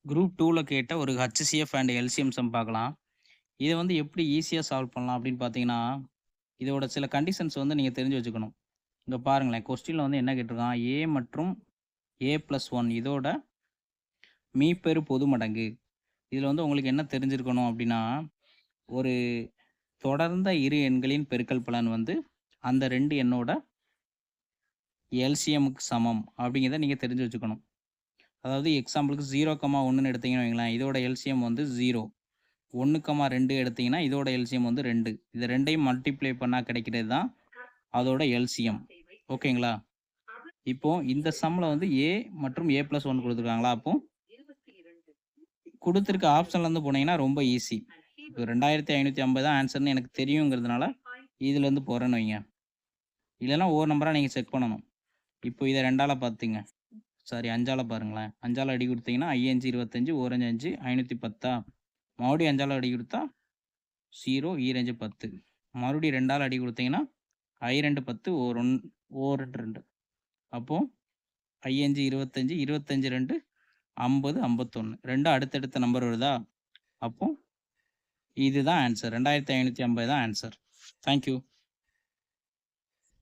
Group 2ல கேட்ட ஒரு HCF and LCM some பார்க்கலாம். இத வந்து எப்படி ஈஸியா சால்வ் பண்ணலாம் அப்படின்னு பார்த்தீங்கன்னா, இதோட சில கண்டிஷன்ஸ் வந்து நீங்க தெரிஞ்சு வச்சுக்கணும். இங்க பாருங்களேன், கொஸ்டின்ல வந்து என்ன கேட்டிருக்கான்? A மற்றும் A+1 இதோட மீப்பெரு பொதுமடங்கு. இதுல வந்து உங்களுக்கு என்ன தெரிஞ்சிருக்கணும் அப்படின்னா, ஒரு தொடர்ந்த இரு எண்களின் பெருக்கல் பலன் வந்து அந்த 2 எண்ணோட எல்சிஎம்‌க்கு சமம் அப்படிங்கிறத நீங்க தெரிஞ்சு வச்சுக்கணும். அதாவது எக்ஸாம்பிளுக்கு 0,1ன்னு எடுத்தீங்கன்னு வைங்களேன், இதோட எல்சிஎம் வந்து 0. 1,2 எடுத்தீங்கன்னா, இதோட எல்சிஎம் வந்து 2. இது 2யும் மல்டிப்ளை பண்ணா கிடைக்கிறது தான் அதோட எல்சிஎம். ஓகேங்களா? இப்போ இந்த சம்ல வந்து A மற்றும் A+1 குடுத்துருக்காங்களா? அப்போ குடுத்திருக்க ஆப்ஷன்லேருந்து போனீங்கன்னா ரொம்ப ஈஸி. இப்போ 2550 தான் ஆன்சர்ன்னு எனக்கு தெரியுங்கிறதுனால, இதுலேருந்து போறேன்னு வைங்க. இல்லன்னா ஒவ்வொரு நம்பரா நீங்க செக் பண்ணணும். இப்போ இத 2ஆல பாத்துங்க. சாரி 5ஆல பாருங்களேன். 5ஆல அடி குடுத்தீங்கன்னா, 5 25 ஓரஞ்சு 5 510 மறுபடியும் 5ஆல அடி குடுத்தா 0 ஈரஞ்சு 10. மறுபடியும் 2ஆல அடி குடுத்தீங்கன்னா, 2 10 2 2. அப்போ 5 25 25 2 50 51. 2ம் அடுத்தடுத்த நம்பர் வருதா? அப்போ இதுதான் ஆன்சர். 2550 தான் ஆன்சர். Thank you.